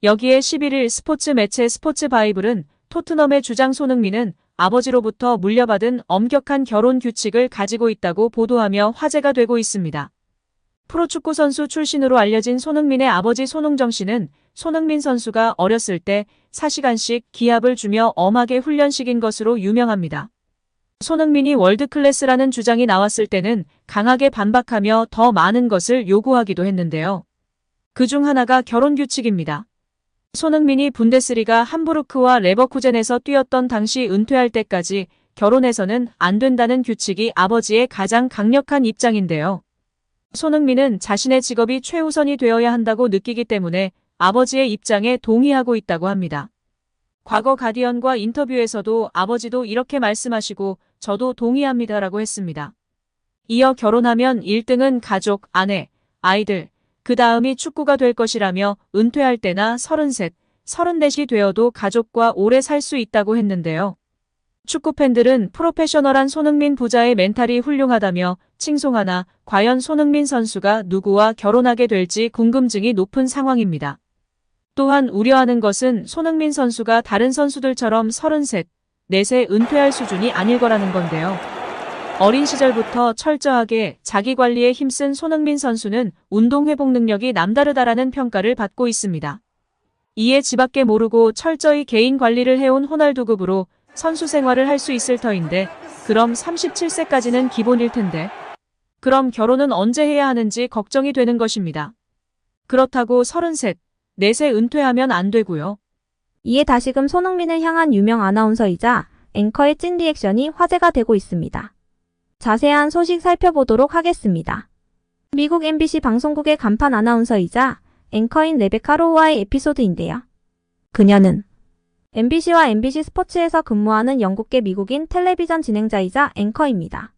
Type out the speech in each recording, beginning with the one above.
여기에 11일 스포츠 매체 스포츠바이블은 토트넘의 주장 손흥민은 아버지로부터 물려받은 엄격한 결혼 규칙을 가지고 있다고 보도하며 화제가 되고 있습니다. 프로축구 선수 출신으로 알려진 손흥민의 아버지 손흥정 씨는 손흥민 선수가 어렸을 때 4시간씩 기합을 주며 엄하게 훈련시킨 것으로 유명합니다. 손흥민이 월드클래스라는 주장이 나왔을 때는 강하게 반박하며 더 많은 것을 요구하기도 했는데요. 그중 하나가 결혼 규칙입니다. 손흥민이 분데스리가 함부르크와 레버쿠젠에서 뛰었던 당시 은퇴할 때까지 결혼해서는 안 된다는 규칙이 아버지의 가장 강력한 입장인데요. 손흥민은 자신의 직업이 최우선이 되어야 한다고 느끼기 때문에 아버지의 입장에 동의하고 있다고 합니다. 과거 가디언과 인터뷰에서도 아버지도 이렇게 말씀하시고 저도 동의합니다라고 했습니다. 이어 결혼하면 1등은 가족, 아내, 아이들, 그 다음이 축구가 될 것이라며 은퇴할 때나 33, 34이 되어도 가족과 오래 살 수 있다고 했는데요. 축구 팬들은 프로페셔널한 손흥민 부자의 멘탈이 훌륭하다며 칭송하나 과연 손흥민 선수가 누구와 결혼하게 될지 궁금증이 높은 상황입니다. 또한 우려하는 것은 손흥민 선수가 다른 선수들처럼 33, 4세 은퇴할 수준이 아닐 거라는 건데요. 어린 시절부터 철저하게 자기 관리에 힘쓴 손흥민 선수는 운동 회복 능력이 남다르다라는 평가를 받고 있습니다. 이에 지밖에 모르고 철저히 개인 관리를 해온 호날두급으로 선수 생활을 할 수 있을 터인데 그럼 37세까지는 기본일 텐데 그럼 결혼은 언제 해야 하는지 걱정이 되는 것입니다. 그렇다고 33, 4세 은퇴하면 안 되고요. 이에 다시금 손흥민을 향한 유명 아나운서이자 앵커의 찐 리액션이 화제가 되고 있습니다. 자세한 소식 살펴보도록 하겠습니다. 미국 MBC 방송국의 간판 아나운서이자 앵커인 레베카 로우와의 에피소드인데요. 그녀는 MBC와 MBC 스포츠에서 근무하는 영국계 미국인 텔레비전 진행자이자 앵커입니다.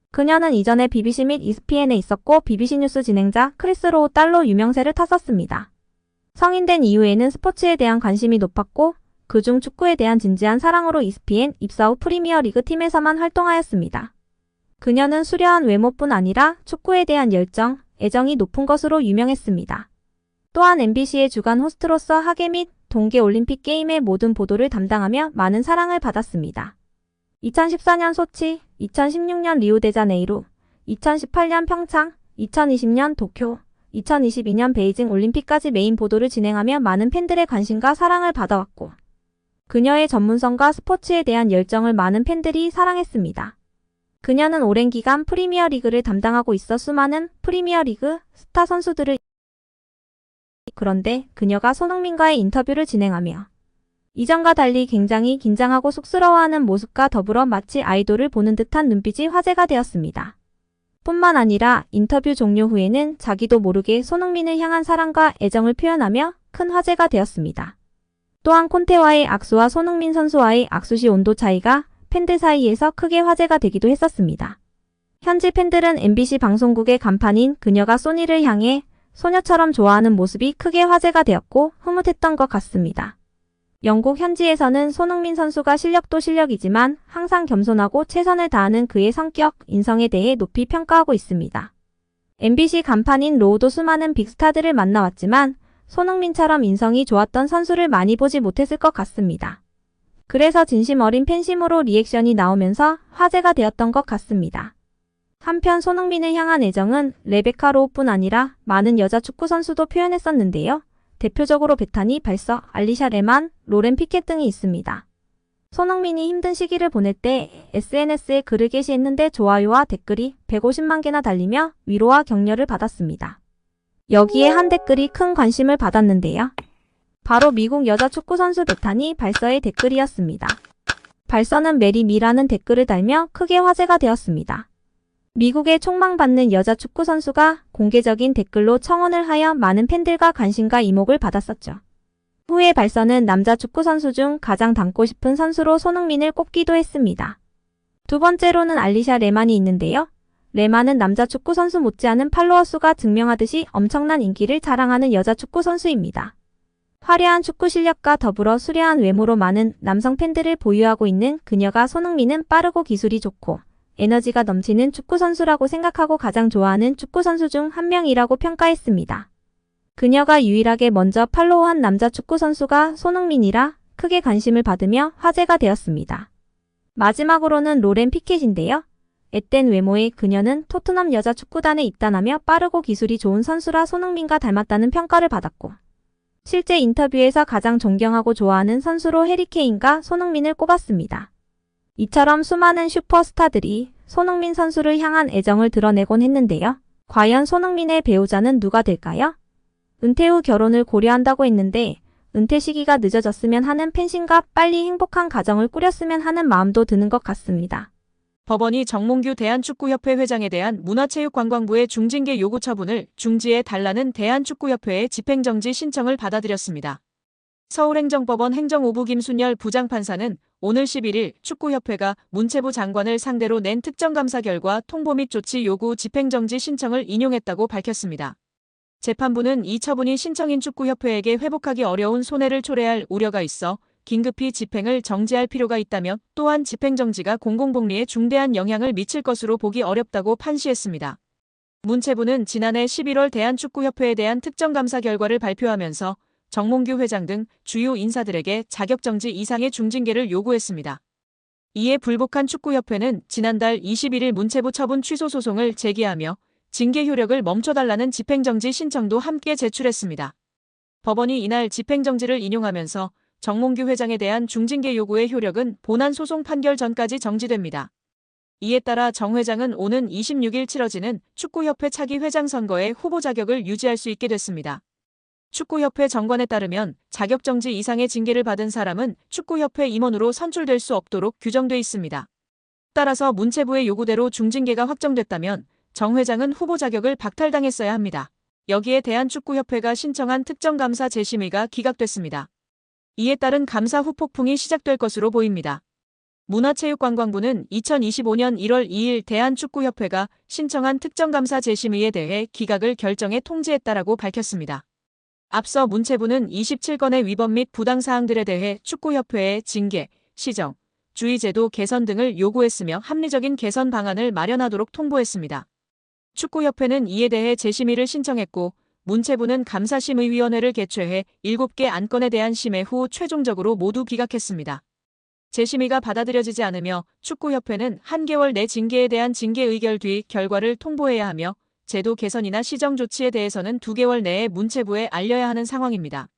그녀는 이전에 BBC 및 ESPN에 있었고 BBC 뉴스 진행자 크리스 로우 딸로 유명세를 탔었습니다. 성인된 이후에는 스포츠에 대한 관심이 높았고 그중 축구에 대한 진지한 사랑으로 ESPN 입사 후 프리미어리그 팀에서만 활동하였습니다. 그녀는 수려한 외모뿐 아니라 축구에 대한 열정, 애정이 높은 것으로 유명했습니다. 또한 MBC의 주간 호스트로서 하계 및 동계올림픽 게임의 모든 보도를 담당하며 많은 사랑을 받았습니다. 2014년 소치, 2016년 리우데자네이루, 2018년 평창, 2020년 도쿄, 2022년 베이징 올림픽까지 메인 보도를 진행하며 많은 팬들의 관심과 사랑을 받아왔고 그녀의 전문성과 스포츠에 대한 열정을 많은 팬들이 사랑했습니다. 그녀는 오랜 기간 프리미어리그를 담당하고 있어 수많은 프리미어리그 스타 선수들을 그런데 그녀가 손흥민과의 인터뷰를 진행하며 이전과 달리 굉장히 긴장하고 쑥스러워하는 모습과 더불어 마치 아이돌을 보는 듯한 눈빛이 화제가 되었습니다. 뿐만 아니라 인터뷰 종료 후에는 자기도 모르게 손흥민을 향한 사랑과 애정을 표현하며 큰 화제가 되었습니다. 또한 콘테와의 악수와 손흥민 선수와의 악수 시 온도 차이가 팬들 사이에서 크게 화제가 되기도 했었습니다. 현지 팬들은 MBC 방송국의 간판인 그녀가 소니를 향해 소녀처럼 좋아하는 모습이 크게 화제가 되었고 흐뭇했던 것 같습니다. 영국 현지에서는 손흥민 선수가 실력도 실력이지만 항상 겸손하고 최선을 다하는 그의 성격, 인성에 대해 높이 평가하고 있습니다. MBC 간판인 로우도 수많은 빅스타들을 만나왔지만 손흥민처럼 인성이 좋았던 선수를 많이 보지 못했을 것 같습니다. 그래서 진심 어린 팬심으로 리액션이 나오면서 화제가 되었던 것 같습니다. 한편 손흥민을 향한 애정은 레베카 로우뿐 아니라 많은 여자 축구 선수도 표현했었는데요. 대표적으로 베타니 발서, 알리샤 레만, 로렌 피켓 등이 있습니다. 손흥민이 힘든 시기를 보낼 때 SNS에 글을 게시했는데 좋아요와 댓글이 150만 개나 달리며 위로와 격려를 받았습니다. 여기에 한 댓글이 큰 관심을 받았는데요. 바로 미국 여자 축구 선수 베타니 발서의 댓글이었습니다. 발서는 메리 미라는 댓글을 달며 크게 화제가 되었습니다. 미국의 촉망받는 여자 축구 선수가 공개적인 댓글로 청혼을 하여 많은 팬들과 관심과 이목을 받았었죠. 후에 발서는 남자 축구 선수 중 가장 닮고 싶은 선수로 손흥민을 꼽기도 했습니다. 두 번째로는 알리샤 레만이 있는데요. 레만은 남자 축구 선수 못지않은 팔로워 수가 증명하듯이 엄청난 인기를 자랑하는 여자 축구 선수입니다. 화려한 축구 실력과 더불어 수려한 외모로 많은 남성 팬들을 보유하고 있는 그녀가 손흥민은 빠르고 기술이 좋고 에너지가 넘치는 축구 선수라고 생각하고 가장 좋아하는 축구 선수 중 한 명이라고 평가했습니다. 그녀가 유일하게 먼저 팔로우한 남자 축구 선수가 손흥민이라 크게 관심을 받으며 화제가 되었습니다. 마지막으로는 로렌 피켓인데요. 앳된 외모의 그녀는 토트넘 여자 축구단에 입단하며 빠르고 기술이 좋은 선수라 손흥민과 닮았다는 평가를 받았고, 실제 인터뷰에서 가장 존경하고 좋아하는 선수로 해리 케인과 손흥민을 꼽았습니다. 이처럼 수많은 슈퍼스타들이 손흥민 선수를 향한 애정을 드러내곤 했는데요. 과연 손흥민의 배우자는 누가 될까요? 은퇴 후 결혼을 고려한다고 했는데 은퇴 시기가 늦어졌으면 하는 팬심과 빨리 행복한 가정을 꾸렸으면 하는 마음도 드는 것 같습니다. 법원이 정몽규 대한축구협회 회장에 대한 문화체육관광부의 중징계 요구 처분을 중지해 달라는 대한축구협회의 집행정지 신청을 받아들였습니다. 서울행정법원 행정오부 김순열 부장판사는 오늘 11일 축구협회가 문체부 장관을 상대로 낸 특정감사 결과 통보 및 조치 요구 집행정지 신청을 인용했다고 밝혔습니다. 재판부는 이 처분이 신청인 축구협회에게 회복하기 어려운 손해를 초래할 우려가 있어 긴급히 집행을 정지할 필요가 있다며 또한 집행정지가 공공복리에 중대한 영향을 미칠 것으로 보기 어렵다고 판시했습니다. 문체부는 지난해 11월 대한축구협회에 대한 특정감사 결과를 발표하면서 정몽규 회장 등 주요 인사들에게 자격정지 이상의 중징계를 요구했습니다. 이에 불복한 축구협회는 지난달 21일 문체부 처분 취소 소송을 제기하며 징계 효력을 멈춰달라는 집행정지 신청도 함께 제출했습니다. 법원이 이날 집행정지를 인용하면서 정몽규 회장에 대한 중징계 요구의 효력은 본안 소송 판결 전까지 정지됩니다. 이에 따라 정 회장은 오는 26일 치러지는 축구협회 차기 회장 선거에 후보 자격을 유지할 수 있게 됐습니다. 축구협회 정관에 따르면 자격정지 이상의 징계를 받은 사람은 축구협회 임원으로 선출될 수 없도록 규정돼 있습니다. 따라서 문체부의 요구대로 중징계가 확정됐다면 정 회장은 후보 자격을 박탈당했어야 합니다. 여기에 대한축구협회가 신청한 특정감사 재심의가 기각됐습니다. 이에 따른 감사 후폭풍이 시작될 것으로 보입니다. 문화체육관광부는 2025년 1월 2일 대한축구협회가 신청한 특정감사 재심의에 대해 기각을 결정해 통지했다라고 밝혔습니다. 앞서 문체부는 27건의 위법 및 부당사항들에 대해 축구협회에 징계, 시정, 주의제도 개선 등을 요구했으며 합리적인 개선 방안을 마련하도록 통보했습니다. 축구협회는 이에 대해 재심의를 신청했고 문체부는 감사심의위원회를 개최해 7개 안건에 대한 심의 후 최종적으로 모두 기각했습니다. 재심의가 받아들여지지 않으며 축구협회는 한 개월 내 징계에 대한 징계 의결 뒤 결과를 통보해야 하며 제도 개선이나 시정 조치에 대해서는 2개월 내에 문체부에 알려야 하는 상황입니다.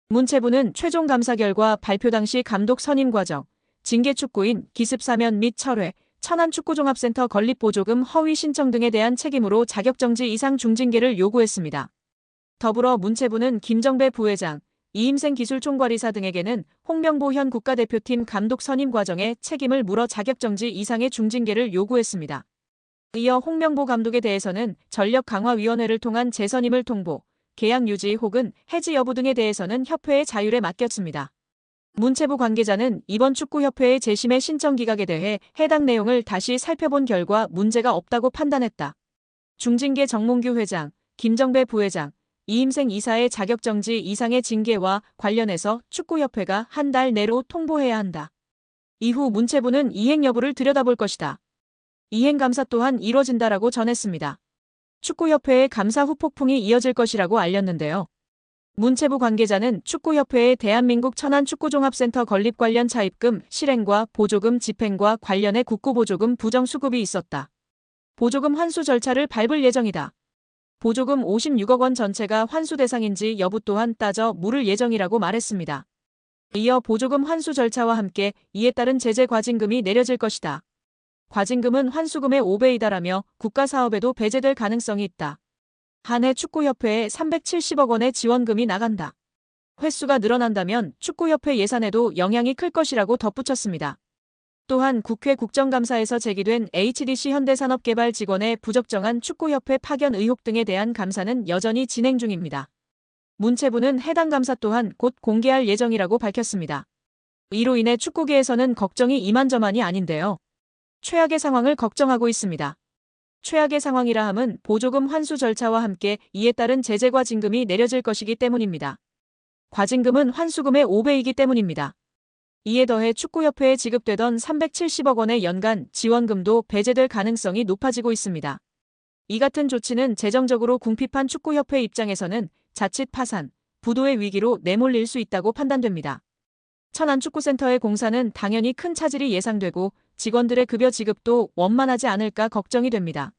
문체부는 최종 감사 결과 발표 당시 감독 선임 과정, 징계 축구인 기습 사면 및 철회, 천안축구종합센터 건립보조금 허위 신청 등에 대한 책임으로 자격정지 이상 중징계를 요구했습니다. 더불어 문체부는 김정배 부회장, 이임생 기술총괄이사 등에게는 홍명보 현 국가대표팀 감독 선임 과정에 책임을 물어 자격정지 이상의 중징계를 요구했습니다. 이어 홍명보 감독에 대해서는 전력강화위원회를 통한 재선임을 통보, 계약 유지 혹은 해지 여부 등에 대해서는 협회의 자율에 맡겼습니다. 문체부 관계자는 이번 축구협회의 재심의 신청 기각에 대해 해당 내용을 다시 살펴본 결과 문제가 없다고 판단했다. 중징계 정몽규 회장, 김정배 부회장, 이임생 이사의 자격정지 이상의 징계와 관련해서 축구협회가 한 달 내로 통보해야 한다. 이후 문체부는 이행 여부를 들여다볼 것이다. 이행감사 또한 이뤄진다라고 전했습니다. 축구협회의 감사 후폭풍이 이어질 것이라고 알렸는데요. 문체부 관계자는 축구협회의 대한민국 천안축구종합센터 건립 관련 차입금, 실행과 보조금 집행과 관련해 국고보조금 부정수급이 있었다. 보조금 환수 절차를 밟을 예정이다. 보조금 56억 원 전체가 환수 대상인지 여부 또한 따져 물을 예정이라고 말했습니다. 이어 보조금 환수 절차와 함께 이에 따른 제재 과징금이 내려질 것이다. 과징금은 환수금의 5배이다라며 국가사업에도 배제될 가능성이 있다. 한 해 축구협회에 370억 원의 지원금이 나간다. 횟수가 늘어난다면 축구협회 예산에도 영향이 클 것이라고 덧붙였습니다. 또한 국회 국정감사에서 제기된 HDC 현대산업개발 직원의 부적정한 축구협회 파견 의혹 등에 대한 감사는 여전히 진행 중입니다. 문체부는 해당 감사 또한 곧 공개할 예정이라고 밝혔습니다. 이로 인해 축구계에서는 걱정이 이만저만이 아닌데요. 최악의 상황을 걱정하고 있습니다. 최악의 상황이라 함은 보조금 환수 절차와 함께 이에 따른 제재 과징금이 내려질 것이기 때문입니다. 과징금은 환수금의 5배이기 때문입니다. 이에 더해 축구협회에 지급되던 370억 원의 연간 지원금도 배제될 가능성이 높아지고 있습니다. 이 같은 조치는 재정적으로 궁핍한 축구협회 입장에서는 자칫 파산, 부도의 위기로 내몰릴 수 있다고 판단됩니다. 천안축구센터의 공사는 당연히 큰 차질이 예상되고 직원들의 급여 지급도 원만하지 않을까 걱정이 됩니다.